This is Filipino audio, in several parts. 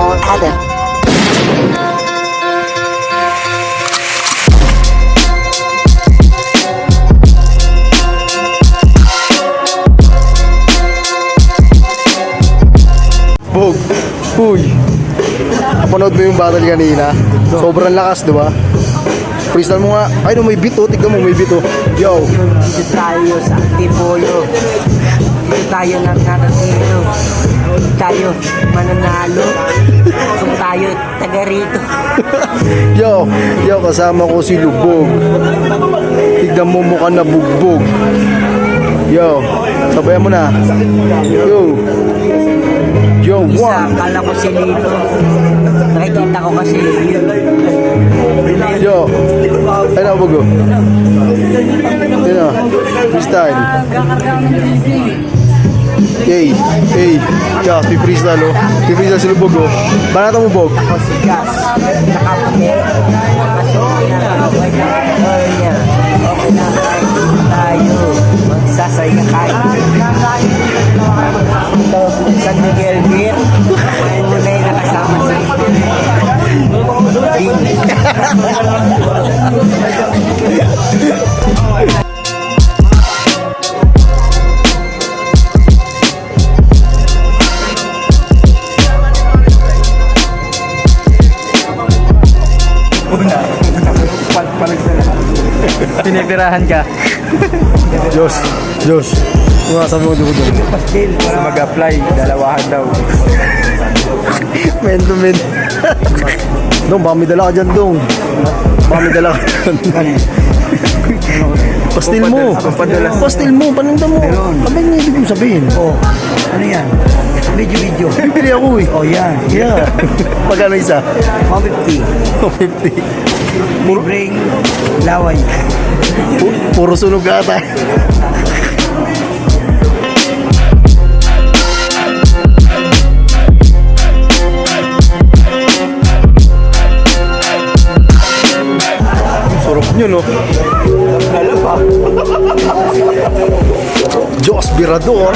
Paul Adam. Bog, uy. Napanood mo yung battle kanina? Sobrang lakas, di ba? Freestyle mo nga. Ay, no, may beat, oh. Tignan mo, may beat, oh. Yo. Dito tayo sa Antipolo. Dito tayo nagkakatilo. Dito tayo mananalo. Kung tayo taga rito. Yo, kasama ko si Lubog. Tignan mo mukha na bugbog. Yo, sabayan mo na. Yo, Isa, one. kala ko si Lito. Nakikita ko kasi yun. Yo. Ay na, Bugo. Yun na. Freestyle. Hey. Yo, si freestyle, oh. Si freestyle si Lubog, oh. Banata mo, Bog. Ako si Gas. Nakaputi. Nakasuot na. Okay na tayo. Magsasaya kayo. San Miguel Beer. Una yung nakasama sa Bing. Pinipirahan ka. Diyos. Mga sabi mo, Lubog. Sa mag-apply, dalawahan daw. Men to men. Dong, baka may dala ka dyan, Dong. Baka may dala ka dyan. Pastil mo. Pastil mo, pananda mo. Ano yung ibig mo sabihin? Oh, ano yan? Video. Bibili ako, eh. Oh, yan. Yeah. Pagkano isa? 150. 50. Libreng laway. Puro sunog ka ata. Sarap nyo, no? Diyos, Birador.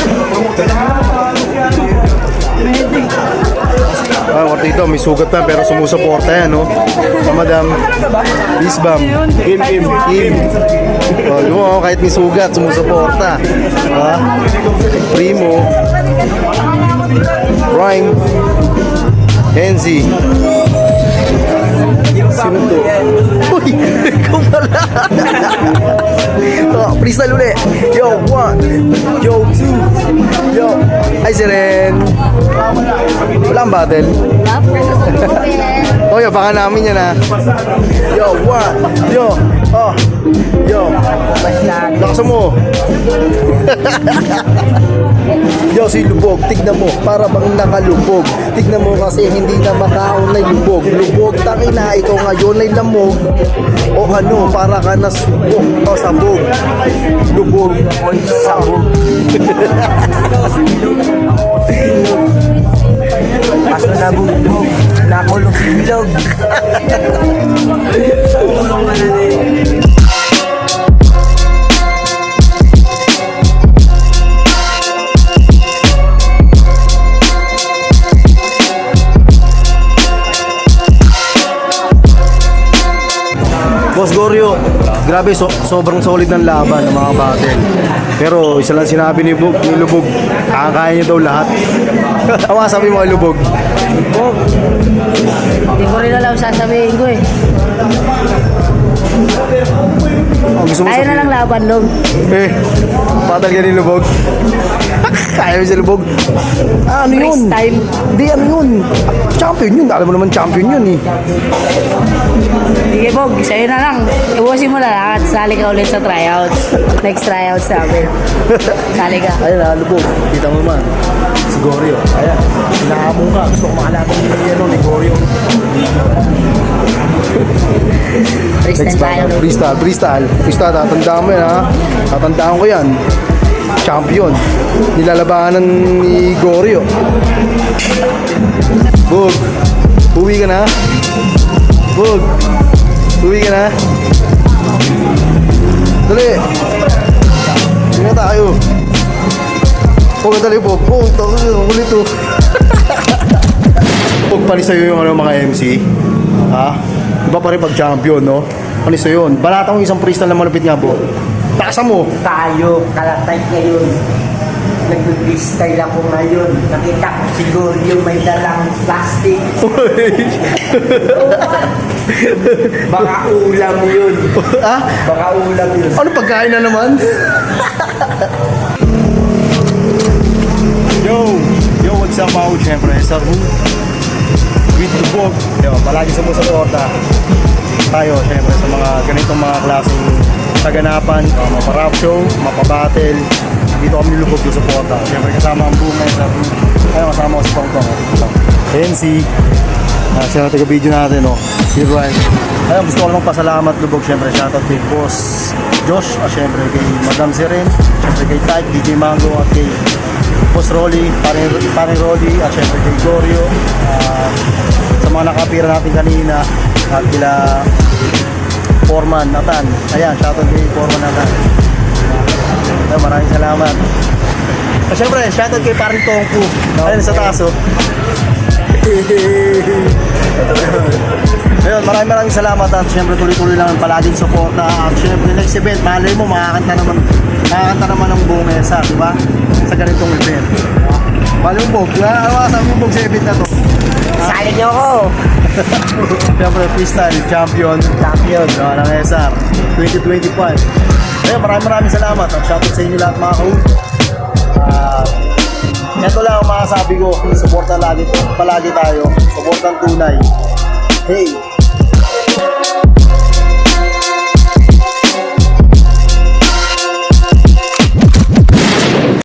Warta ito, may sugat na pero sumusuporta yan, no? Madam, please, bam. Im. Oh, di mo, kahit may sugat, sumusuporta. Primo. Rhyme. Enzi. Sino to? Uy, ikaw pala. Freestyle ulit. Yo, 1. Yo, 2. Yo. Ay, si Ren. Wala ang battle. Oh, baka namin yan, ha. Yo, 1. Yo. Oh. Yo. Lakas mo. Yo, si Lubog, tignan mo, para bang nakalubog. Tignan mo kasi hindi na makaon na lubog. Lubog, tangina, ikaw ngayon ay lamog. O ano, para ka na subog. O sabog. Lubog. Oy, sabog. Paso na bugbog. Nakulong si Bilog. Boss Goryo, grabe, sobrang solid ng laban ng mga battle. Pero isa lang sinabi ni Lubog, kaya niya daw lahat. Ang sabi mo kay Lubog? Hindi ko rin alam sasabihin ko eh. Oh, gusto mo Ayaw na sabihin? lang laban, Dong. Battle ka ni Lubog. Kaya mo si Lubog. Ano yun? Freestyle. Hindi, ano yun? Champion yun. Alam mo naman champion yun, eh. Sige, Bog. Sa'yo na lang. Iwasin mo na lahat. Sali ka ulit sa tryouts. Next tryouts namin. Sali ka. Ayun na, Lubog. Kita mo naman. Si Goryo. Ayan. Hinahamon ka. Gusto ko makalaban ni Goryo. Freestyle tayo. Freestyle. Tatandaan mo yan, ha? Tatandaan ko yan. Champion. Nilalabanan ni Goryo. Bog. Uwi ka na? Bog. Uwi ka na? Dali. Hindi na tayo. Dali, Bog. Ulit to. Huwag panis sa'yo yung ano, mga MC. Ha? Iba pa rin pag champion, no? Panis sa'yo yun. Balata mo isang freestyle na malupit nga po. Takasan mo. Tayo, kalatay ngayon. Nag-freestyle ako ngayon. Nakita ko siguro yung may dalang plastic. Baka ulam yun. Ha? Baka ulam yun. Ano pagkain na naman? Yo, what's up mga siyempre, sa room with the Bog. Yo, palagi sumusuporta tayo siyempre sa mga ganitong mga klaseng kaganapan, mapa-rap show, mapa-battle. Dito kami nilubog yung suporta. Siyempre kasama ang buong sa room. Ayun, kasama ko si Pongtong. Ayan si siya na taga-video natin, no? Si Ryan. Ayun, gusto ko lang pasalamat lubog siyempre. Shoutout kay Boss Josh, siyempre kay Madam Siren, siyempre kay Type, DJ Mango, at kay Boss Rolly, paring Rolly, at syempre kay Gorio, sa mga nakapira natin kanina, at kila Foreman Nathan. Ayan, shoutout kay Foreman Nathan. Maraming salamat. At syempre, shoutout kay paring Tongku. Ayun, sa taas, oh. Ayun, maraming salamat at syempre tuloy-tuloy lang palaging suporta. At syempre next event, malay mo makakanta naman ng buong mesa, di ba? Sa ganitong event. Malay mo, Bog, ano masasabi mo, Bog, sa event na to? Sali niyo ako. Syempre freestyle champion ng SR 2025. Ayun, maraming salamat at shoutout sa inyo lahat mga kaun. Ito lang ang masasabi ko, suporta palagi tayo, suportang tunay. Hey!